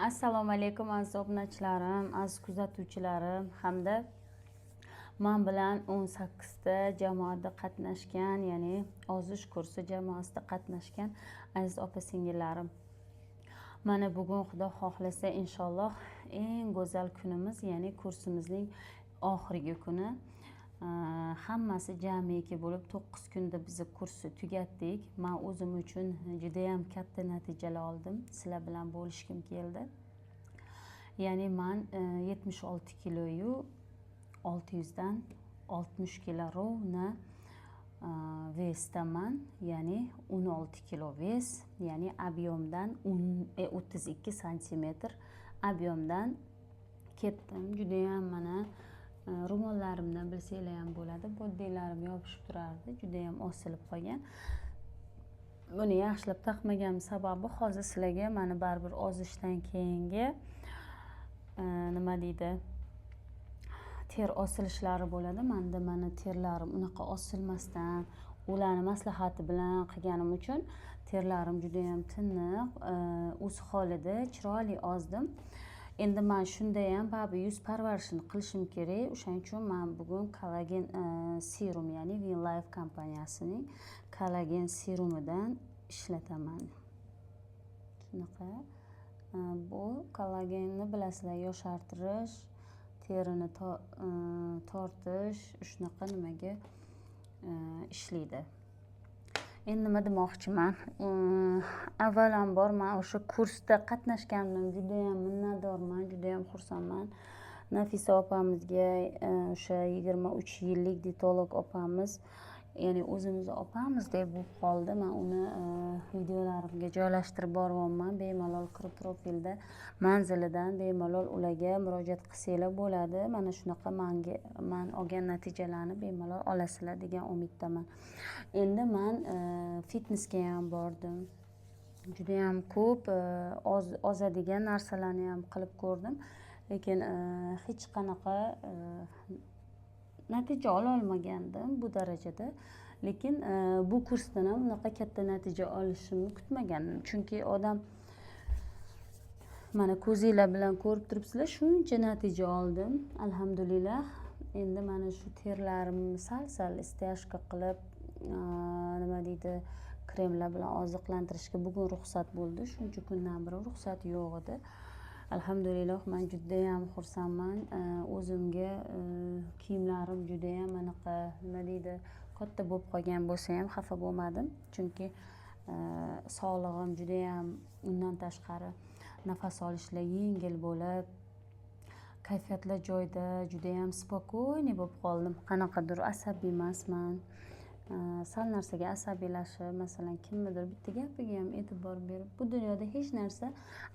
Assalomu alaykum aziz obunachilarim, aziz kuzatuvchilarim hamda men bilan 18 ta jamoada qatnashgan, ya'ni ozish kursi jamoasida qatnashgan aziz opa-singillarim. Mana bugun Xudo xohlasa inshaalloh eng go'zal kunimiz, ya'ni kursimizning oxirgi kuni. Hammasi jamiki bo'lib 9 kunda biz kursni tugatdik. Men o'zim uchun juda ham katta natijalar oldim. Sizlar bilan bo'lishkim keldi. Ya'ni men 76 kiloyu 600 dan 60 kilo rovna vesdaman, ya'ni 16 kilo ves, ya'ni объемdan 32 santimetr объемdan ketdim. Juda ham mana ro'mollarimdan bilsanglar ham bo'ladi, boddilarim yopishib turardi, juda ham osilib qolgan. Buni yaxshilab taqmagan sababi hozir sizlarga mana baribir ozishdan keyingi nima deydi, ter osilishlari bo'ladi. Menda mana terlarim unaqa osilmasdan ularni maslahati bilan qilganim uchun terlarim juda ham tiniq, o'z holida chiroyli ozdim. Endi men shunda ham baribir yuz parvarishini qilishim kerak. O'shaning uchun men bugun kollagen serum, ya'ni Vinlife kompaniyasining kollagen serumidan ishlataman. Shunaqa. Bu kollagenni bilasizlar, yoshartirish, terini tortish, shunaqa nimaga ishlaydi. Endi nima demoqchiman? Avvalambor men o'sha kursda qatnashganimdan juda ham minnatdorman, juda ham xursandman. Nafisa opamizga, o'sha 23 yillik dietolog opamiz, ya'ni o'zimizni opamizdek bo'lib qoldi. Men uni videolarimga joylashtirib boryapman. Bemalol kirib profilda manzilidan bemalol ularga murojaat qilsanglar bo'ladi. Mana shunaqa men olgan natijalarni bemalol olasizlar degan umiddaman. Endi men fitnesga ham bordim. Juda ham ko'p ozadigan narsalarni ham qilib ko'rdim, lekin hech qanaqa natija ola olmagandim bu darajada. Lekin bu kursdan ham bunaqa katta natija olishimni kutmagandim. Chunki odam, mana ko'zinglar bilan ko'rib turibsizlar, shuncha natija oldim. Alhamdulillah. Endi mana shu terlarimni sal istiyashka qilib, nima deydi, kremlar bilan oziqlantirishga bugun ruxsat bo'ldi. Shuncha kundan beri ruxsat yo'q edi. Alhamdulillah, men juda ham xursandman. O'zimga kiyimlarim juda ham anaqa, nima deydi, katta bo'lib qolgan bo'lsa ham xafa bo'lmadim. Chunki sog'lig'im juda ham undan tashqari nafas olishlar yengil bo'lib, kayfiyatlar joyida, juda ham spokойный bo'lib qoldim. Qanaqadir asabiy emasman. Sal narsaga asabiylashib, masalan, kimnidir bitta gapiga ham e'tibor berib, bu dunyoda hech narsa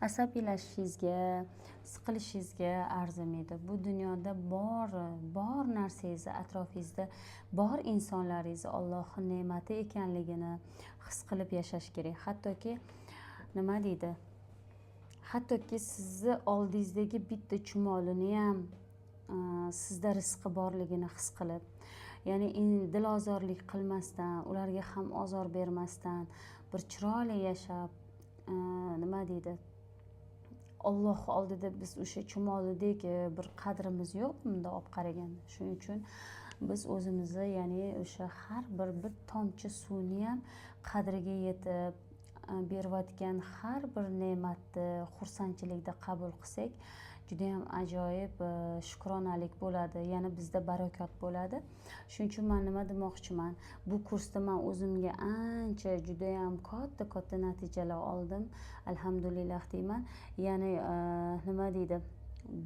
asabiylashishingizga, siqilishingizga arzimaydi. Bu dunyoda bor narsangizni, atrofingizda bor insonlaringizni Allohning ne'mati ekanligini his qilib yashash kerak. Hattoki nima deydi? Hattoki sizni oldingizdagi bitta chumolini ham sizda rizqi borligini his qilib, ya'ni dilozorlik qilmasdan, ularga ham ozor bermasdan bir chiroyli yashab, nima deydi, Alloh oldida biz o'sha chumolidek bir qadrimiz yo'q bunda olib qaraganda. Shuning uchun biz o'zimizni, ya'ni o'sha har bir tomchi suvni ham qadriga yetib, berayotgan har bir ne'matni xursandchilikda qabul qilsak, juda ham ajoyib shukronalik bo'ladi, yana bizda barakot bo'ladi. Shuning uchun men nima demoqchiman? Bu kursda men o'zimga ancha juda ham katta natijalar oldim. Alhamdulillah deyman. Ya'ni nima deydi?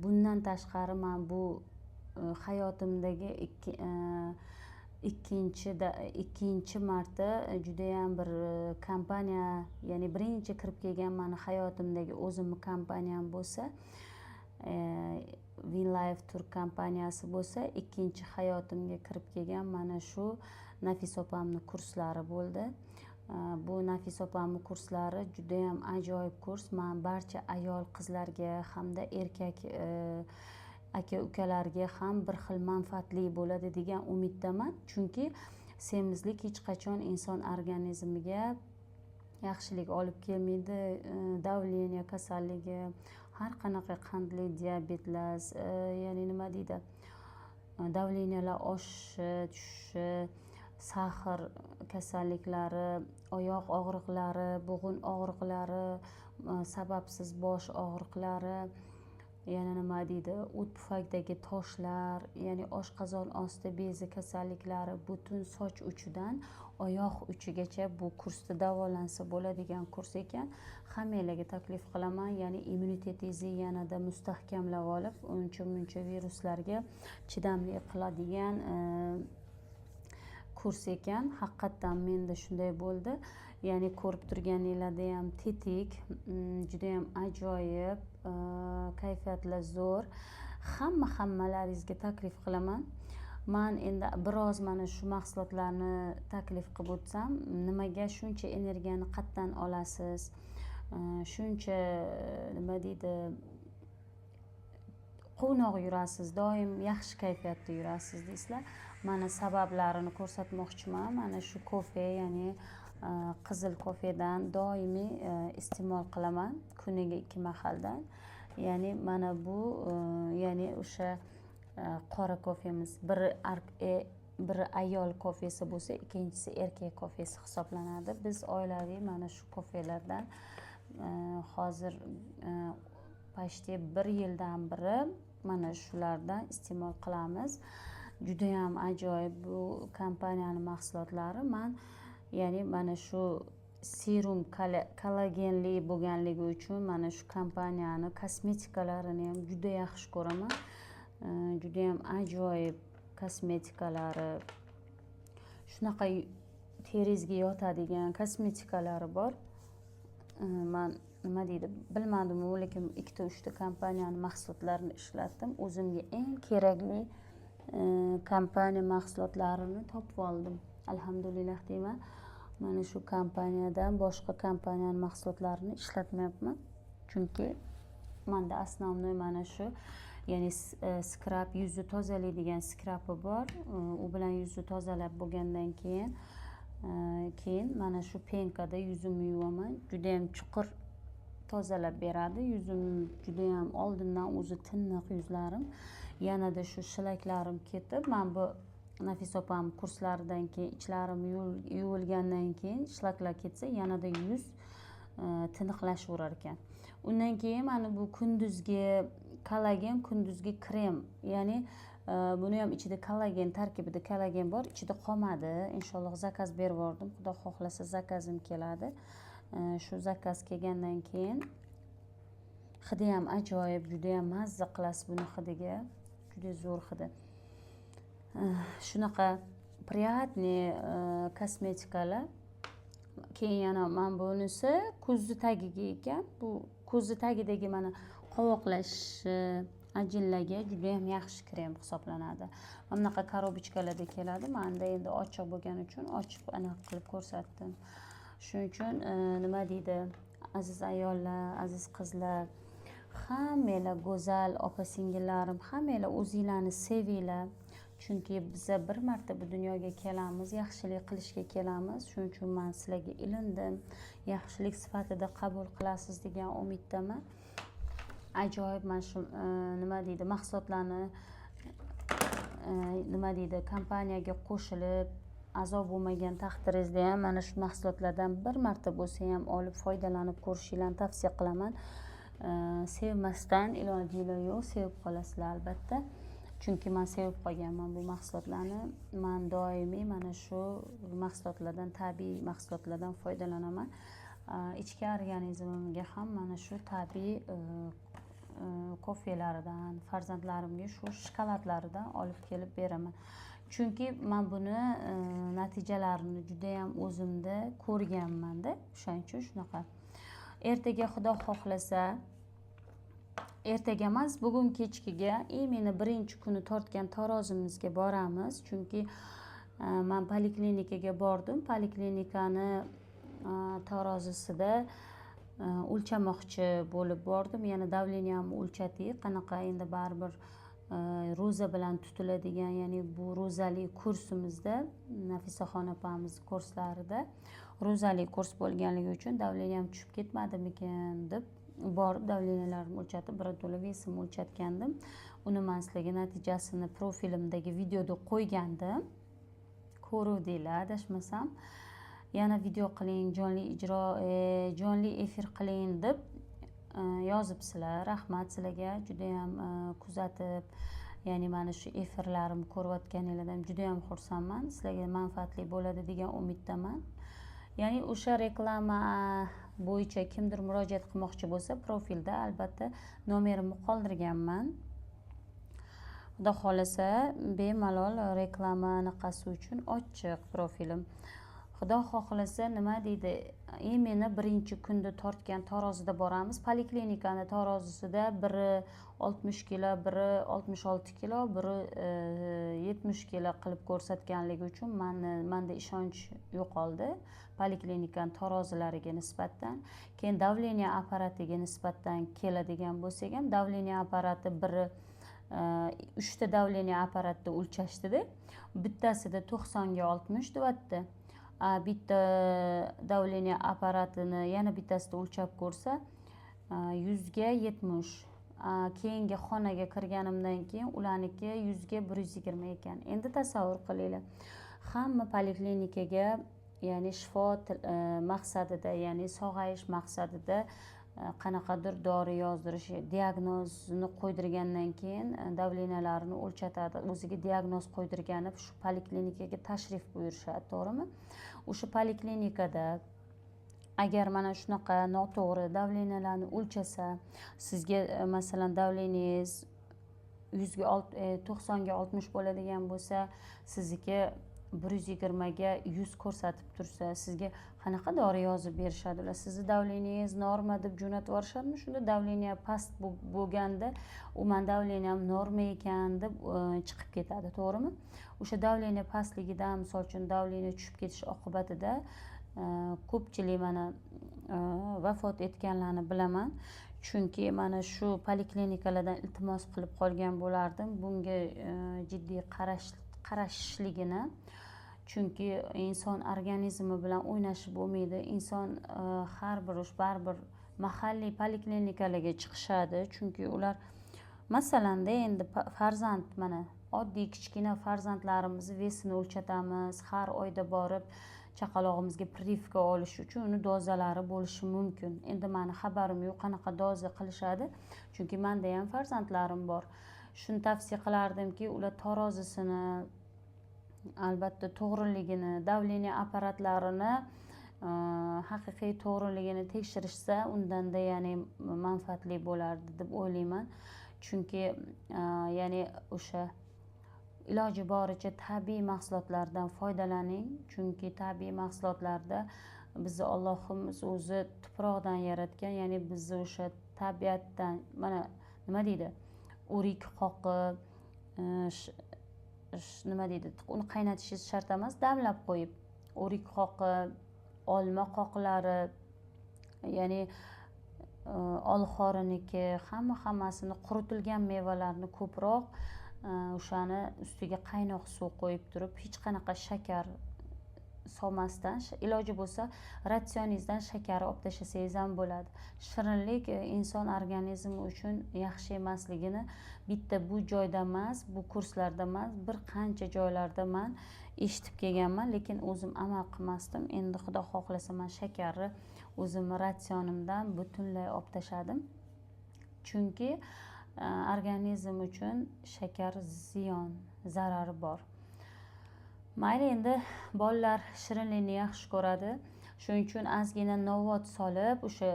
Bundan tashqari men bu hayotimdagi ikkinchi marta juda ham bir kompaniya, ya'ni birinchi kirib kelgan meni hayotimdagi o'zimning kompaniyam bo'lsa, Vinlife Tur kompaniyasi bo'lsa, ikkinchi hayotimga kirib kelgan mana shu Nafisa opamning kurslari bo'ldi. Bu Nafisa opamning kurslari juda ham ajoyib kurs. Men barcha ayol qizlarga hamda erkak aka ukalarga ham bir xil manfaatli bo'ladi degan umiddaman. Chunki semizlik hech qachon inson organizmiga yaxshilik olib kelmaydi. Davleniya kasalligi, har qanaqa qandli diabetlar, ya'ni nima deydi, davleniyalar oshishi, tushishi, sahr kasalliklari, oyoq og'riqlari, bo'g'in og'riqlari, sababsiz bosh og'riqlari, yana nima deydi, o't pufakdagi toshlar, ya'ni oshqozon osti bezi kasalliklari, butun soch uchidan oyoq uchigacha bu kursda davolansa bo'ladigan kurs ekan. Hammanglarga taklif qilaman, ya'ni immunitetingizni yanada mustahkamlab olib, uncha muncha viruslarga chidamli qiladigan kurs ekan. Haqiqatdan menda shunday bo'ldi. Ya'ni ko'rib turganinglarda ham tetik, juda ham ajoyib, kayfiyatlar zo'r. Hammalaringizga taklif qilaman. Men endi biroz mana shu mahsulotlarni taklif qilib o'tsam, nimaga shuncha energiyani qayerdan olasiz? Shuncha nima deydi, quvnoq yurasiz, doim yaxshi kayfiyatda yurasiz deysizlar. Mana sabablarini ko'rsatmoqchiman. Mana shu kofe, ya'ni qizil kofedan doimiy iste'mol qilaman, kuniga 2 mahaldan. Ya'ni mana bu ya'ni o'sha qora kofemiz. Biri ayol kofesi bo'lsa, ikkinchisi erkak kofesi hisoblanadi. Biz oilaviy mana shu kofelardan hozir почти 1 yildan beri mana shulardan iste'mol qilamiz. Juda ham ajoyib bu kompaniyani mahsulotlari. Men ya'ni mana shu serum kollagenli bo'lganligi uchun mana shu kompaniyani kosmetikalarini ham juda yaxshi ko'raman. Juda ham ajoyib kosmetikalari, shunaqa teringizga yotadigan kosmetikalari bor. Men nima deydi, bilmadim, lekin 2-3 ta kompaniyani mahsulotlarini ishlatdim. O'zimga eng kerakli kompaniya mahsulotlarini topib oldim. Alhamdulillah deyman. Mana shu kompaniyadan boshqa kompaniyaning mahsulotlarini ishlatmayapman. Chunki menda asosiy mana shu, ya'ni skrab, yuzni tozalaydigan skrabi bor. U bilan yuzni tozalab bo'lgandan keyin mana shu penkada yuzimni yuvaman. Juda ham chuqur tozalab beradi. Yuzim juda ham oldindan o'zi tiniq yuzlarim. Yanada shu shilaklarim ketib, men bu Nafisa opam kurslaridan keyin ichlarim yuvilgandan keyin shlaklar ketsa, yanada yuz tiniqlashaverar ekan. Undan keyin mana bu kunduzgi kollagen, kunduzgi krem, ya'ni buni ham ichida kollagen, tarkibida kollagen bor, ichida qolmadi. Inshaalloh zakaz berib yubordim. Xudo xohlasa zakazim keladi. Shu zakaz kelgandan keyin hidi ham ajoyib, juda ham mazza qilasiz buni hidiga. Juda zo'r hidi. Shunaqa приятный kosmetikalar. Keyin yana men bunisi ko'zni tagiga ekan. Bu ko'zni tagidagi mana qovoqlash ajinlarga juda ham yaxshi krem hisoblanadi. Mana bunaqa korobochkalarda keladi. Menda endi ochiq bo'lgani uchun ochib aniq qilib ko'rsatdim. Shuning uchun nima deydi, aziz ayollar, aziz qizlar, hammanglar go'zal opa-singillarim, hammanglar o'zinglarni sevinglar. Chunki biz bir marta bu dunyoga kelamiz, yaxshilik qilishga kelamiz. Shuning uchun men sizlarga ilindim. Yaxshilik sifatida qabul qilasiz degan umiddaman. Ajoyib mana shu nima deydi, mahsulotlarni nima deydi, kompaniyaga qo'shilib a'zo bo'lmagan taqdiringizda ham mana shu mahsulotlardan bir marta bo'lsa ham olib foydalanib ko'rishinglarni tavsiya qilaman. Sevmasdan ilojinglar yo'q, sevib qolasizlar albatta. Chunki men sevib qolganman bu mahsulotlarni. Men doimiy mana shu mahsulotlardan, tabiiy mahsulotlardan foydalanaman. Ichki organizmimga ham mana shu tabiiy kofelaridan, farzandlarimga shu shokoladlaridan olib kelib beraman. Chunki men buni natijalarini juda ham o'zimda ko'rganman-da. O'shaning uchun shunaqa. Ertaga Xudo xohlasa, ertaga emas, bugun kechkiga imенно birinchi kuni tortgan tarozimizga boramiz. Chunki men poliklinikaga bordim. Poliklinikani tarozisida o'lchamoqchi bo'lib bordim. Yana davleniyamni o'lchadik. Qanaqa endi baribir ro'za bilan tutiladigan, ya'ni bu ro'zali kursimizda, Nafisaxon opamiz kurslarida ro'zali kurs bo'lganligi uchun davleniyam tushib ketmadimikin deb borib davleniyalarimni o'lchatib, birato'la vesimni o'lchatgandim. Uni man sizlarga natijasini profilimdagi videoda qo'ygandim. Ko'ruvdinglar adashmasam. Yana video qiling, jonli efir qiling deb yozibsizlar. Rahmat sizlarga, juda ham kuzatib, ya'ni mana shu efirlarimni ko'rayotganinglardan juda ham xursandman. Sizlarga manfaatli bo'ladi degan umiddaman. Ya'ni o'sha reklama bo'yicha kimdir murojaat qilmoqchi bo'lsa, profilda albatta nomerimni qoldirganman. Xudo xolasa bemalol reklama anaqasi uchun ochiq profilim. Xudo xohlasa nima deydi, meni birinchi kunda tortgan tarozida boramiz. Poliklinikani tarozisida biri 60 kilo, biri 66 kilo, biri 70 kilo qilib ko'rsatganligi uchun menda ishonch yo'qoldi. Poliklinikani tarozilariga nisbatan. Keyin davleniya apparatiga nisbatan keladigan bo'lsak ham, davleniya apparati biri 3 ta davleniya apparatida o'lchashdida, bittasida 90 ga 60 deyapti. Bitta davleniya apparatini yana bittasida o'lchab ko'rsa 100 ga 70. Keyingi xonaga kirganimdan keyin ularniki 100 ga 120 ekan. Endi tasavvur qilinglar. Hamma poliklinikaga, ya'ni shifo maqsadida, ya'ni sog'ayish maqsadida qanaqadir dori yozdirish, diagnozni qo'ydirgandan keyin davleniyalarini o'lchatadi. O'ziga diagnoz qo'ydirgani shu poliklinikaga tashrif buyurishadi, to'g'rimi? O'sha poliklinikada agar mana shunaqa noto'g'ri davleniyalarni o'lchasa, sizga masalan davleniyangiz 90 ga 60 bo'ladigan bo'lsa, sizniki 120 ga 100 ko'rsatib tursa, sizga qanaqa dori yozib berishadi? Ular sizni davleniyangiz norma deb jo'natib yuborishadimi? Shunda davleniya past bo'lganda, u men davleniyam norma ekan deb chiqib ketadi, to'g'rimi? O'sha davleniya pastligidan, misol uchun davleniya tushib ketish oqibatida ko'pchilik mana vafot etganlarni bilaman. Chunki mana shu poliklinikalardan iltimos qilib qolgan bo'lardim bunga jiddiy qarashishligini. Chunki inson organizmi bilan o'ynashib bo'lmaydi. Inson har baribir mahalliy poliklinikalarga chiqishadi. Chunki ular masalanda endi farzand, mana oddiy kichkina farzandlarimizni vesini o'lchatamiz. Har oyda borib chaqalog'imizga privka olish uchun uni dozalari bo'lishi mumkin. Endi meni xabarim yo'q qanaqa doza qilishadi. Chunki menda ham farzandlarim bor. Shuni tavsiya qilardimki, ular tarozisini, albatta to'g'riligini, davleniya apparatlarini haqiqiy to'g'riligini tekshirishsa, undanda ya'ni manfaatli bo'lardi deb o'ylayman. Chunki ya'ni o'sha iloji boricha tabiiy mahsulotlardan foydalaning. Chunki tabiiy mahsulotlarda bizni Allohimiz o'zi tuproqdan yaratgan, ya'ni bizni o'sha tabiatdan, mana nima deydi, o'rik qoqib, nima deydi, uni qaynatishingiz shart emas, damlab qo'yib, o'rik qoqib, olma qoqlari, ya'ni olxoriniki, hammasini quritilgan mevalarni ko'proq o'shani ustiga qaynoq suv qo'yib turib, hech qanaqa shakar solmasdan, iloji bo'lsa ratsioningizdan shakar olib tashlasangiz ham bo'ladi. Shirinlik inson organizmi uchun yaxshi emasligini bitta bu joyda emas, bu kurslarda emas, bir qancha joylarda men eshitib kelganman, lekin o'zim amal qilmasdim. Endi xudo xohlasa men shakarni o'zimni ratsionimdan butunlay olib tashladim. Chunki organizm uchun shakar ziyon, zarari bor. Mayli, endi bolalar shirinlikni yaxshi ko'radi. Shuning uchun ozgina novvot solib, o'sha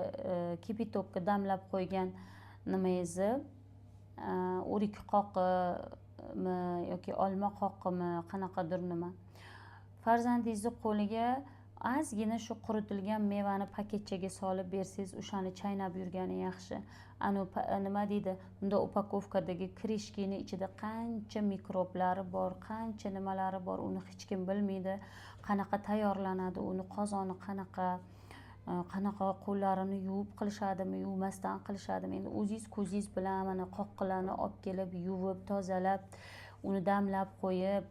kipitokka damlab qo'ygan nimangizni, o'rik qoqimi yoki olma qoqimi, qanaqadir nima, farzandingizni qo'liga ozgina shu quritilgan mevani paketchaga solib bersangiz, o'shani chaynab yurgani yaxshi. Nima deydi, bunda upakovkadagi krishkini ichida qancha mikroblari bor, qancha nimalari bor, uni hech kim bilmaydi. Qanaqa tayyorlanadi, uni qozoni qanaqa qo'llarini yuvib qilishadimi, yuvmasdan qilishadimi. Endi o'zingiz ko'zingiz bilan mana qoqqilarni olib kelib, yuvib, tozalab, uni damlab qo'yib,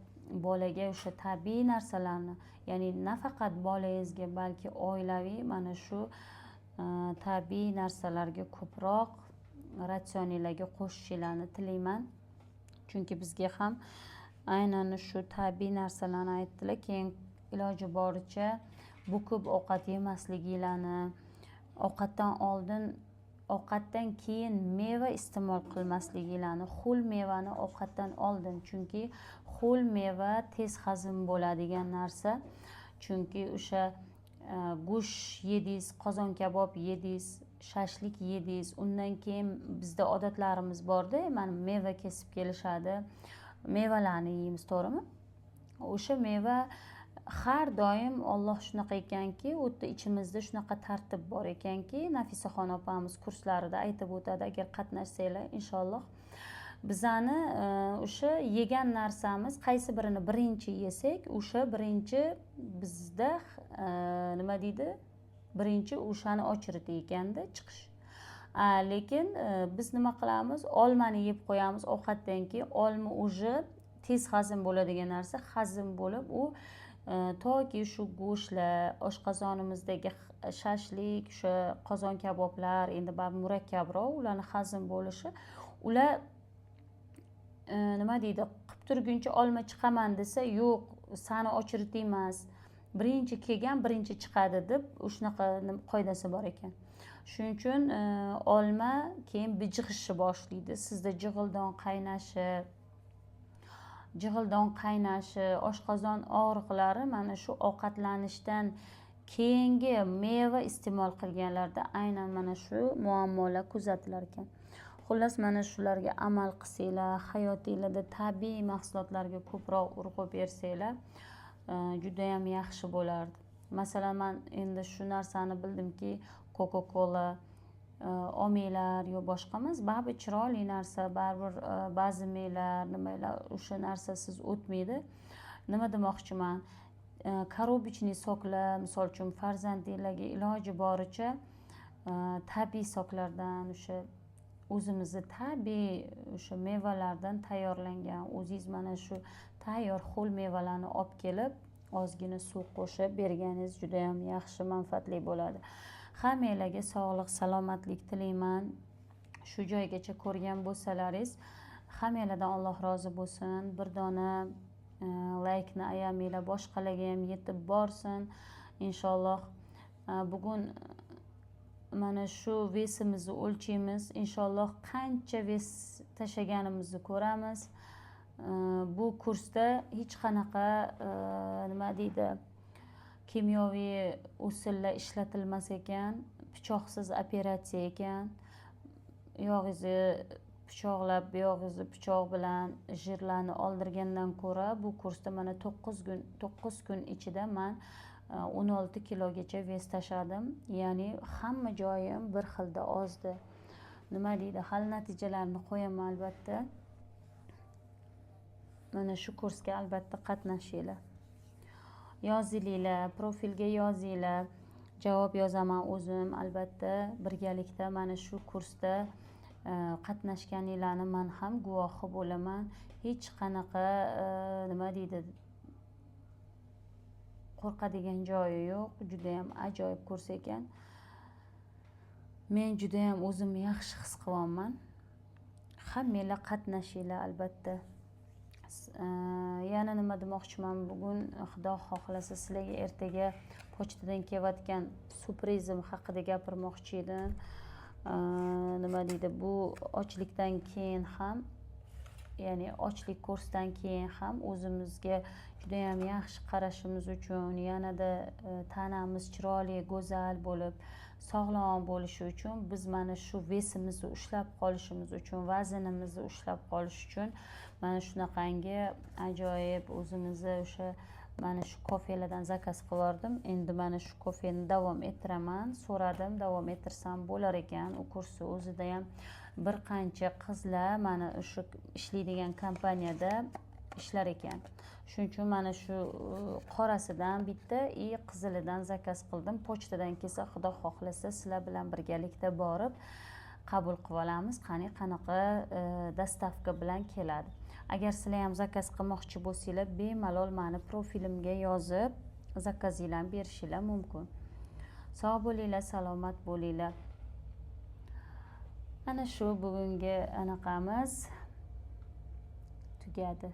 bolaga o'sha tabiiy narsalarni, ya'ni nafaqat bolangizga, balki oilaviy mana shu tabiiy narsalarga ko'proq ratsioninglarga qo'shishinglarni tilayman. Chunki bizga ham aynan shu tabiiy narsalarni aytdilar. Keyin iloji boricha bu ko'p ovqat yemasliginglarni, ovqatdan keyin meva iste'mol qilmasliginglarni, ho'l mevani ovqatdan oldin, chunki ho'l meva tez hazm bo'ladigan narsa. Chunki o'sha go'sht yedingiz, qozon kabob yedingiz, shashlik yedingiz, undan keyin bizda odatlarimiz borda, mana meva kesib kelishadi, mevalarni yeymiz, to'g'rimi? O'sha meva har doim Alloh shunaqa ekanki, u yerda ichimizda shunaqa tartib bor ekanki, Nafisaxon opamiz kurslarida aytib o'tadi, agar qatnashsanglar inshaalloh. Bizani o'sha yegan narsamiz qaysi birini birinchi yesak, o'sha birinchi bizda nima deydi? Birinchi o'shani ochirdi ekanda, chiqish. Lekin biz nima qilamiz? Olmani yeb qo'yamiz ovqatdan keyin. Olma уже tez hazm bo'ladigan narsa, hazm bo'lib u toki shu go'shtlar, oshqozonimizdagi shashlik, o'sha qozon kaboblar endi baribir murakkabroq, ularni hazm bo'lishi, ular nima deydi, qilib turguncha olma chiqaman desa, yo'q, sani ochirdi emas, birinchi kelgan birinchi chiqadi deb shunaqa qoidasi bor ekan. Shuning uchun olma keyin bijg'ishni boshlaydi. Sizda jig'ildon qaynashi, oshqozon og'riqlari mana shu ovqatlanishdan keyingi meva iste'mol qilganlarda aynan mana shu muammolar kuzatilar ekan. Xullas, mana shularga amal qilsanglar, hayotinglarda tabiiy mahsulotlarga ko'proq urg'u bersanglar, juda ham yaxshi bo'lardi. Masalan, men endi shu narsani bildimki, Coca-Cola olmanglar yo boshqa emas, baribir chiroyli narsa, baribir ba'zi meylar, nimalar o'sha narsasiz o'tmaydi. Nima demoqchiman? Korobicniy soklar, misol uchun farzandinglarga iloji boricha tabiiy soklardan, o'sha o'zimizni tabiiy o'sha mevalardan tayyorlangan, o'zingiz mana shu tayyor ho'l mevalarni olib kelib, ozgina suv qo'shib berganingiz juda ham yaxshi, manfaatli bo'ladi. Hammanglarga sog'lik, salomatlik tilayman. Shu joygacha ko'rgan bo'lsalaringiz, hammanglardan Alloh rozi bo'lsin. Bir dona laykni ayamanglar, boshqalarga ham yetib borsin inshaalloh. Bugun mana shu vesimizni o'lchaymiz. Inshaalloh qancha ves tashlaganimizni ko'ramiz. Bu kursda hech qanaqa nima deydi, kimyoviy usullar ishlatilmas ekan, pichoqsiz operatsiya ekan. Yog'ingizni pichoqlab, buyog'ingizni pichoq bilan jirlarni oldirgandan ko'ra, bu kursda mana 9 kun ichida men 16 kilogacha ves tashladim. Ya'ni hamma joyim bir xilda ozdi. Nima deydi, hali natijalarni qo'yaman albatta. Mana shu kursga albatta qatnashinglar. Yozinglar, profilga yozinglar. Javob yozaman o'zim albatta. Birgalikda mana shu kursda qatnashganinglarni men ham guvohi bo'laman. Hech qanaqa nima deydi, qo'rqadigan joyi yo'q. Juda ham ajoyib kurs ekan. Men juda ham o'zimni yaxshi his qilyapman. Hammanglar qatnashinglar albatta. Yana nima demoqchiman, bugun Xudo xohlasa sizlarga ertaga pochtadan kelayotgan surprizim haqida gapirmoqchi edim. Nima deydi, bu ochlikdan keyin ham, ya'ni ochlik kursdan keyin ham o'zimizga juda ham yaxshi qarashimiz uchun, yanada tanamiz chiroyli, go'zal bo'lib, sog'lom bo'lishi uchun, biz mana shu vesimizni ushlab qolishimiz uchun, vaznimizni ushlab qolish uchun mana shunaqangi ajoyib o'zimizni o'sha mana shu kofelardan zakaz qildim. Endi mana shu kofeni davom ettiraman. So'radim, davom ettirsam bo'lar ekan. U kursni o'zida ham bir qancha qizlar mana o'sha ishlaydigan kompaniyada ishlar ekan. Shuning uchun mana shu qorasidan bitta, qizilidan zakaz qildim. Pochtadan kelsa, Xudo xohlasa sizlar bilan birgalikda borib qabul qilib olamiz. Qanaqa dostavka bilan keladi. Agar sizlar ham zakaz qilmoqchi bo'lsanglar, bemalol meni profilimga yozib zakazinglarni berishinglar mumkin. sog' bo'linglar, salomat bo'linglar. Ana shu bugungi anaqamiz tugadi.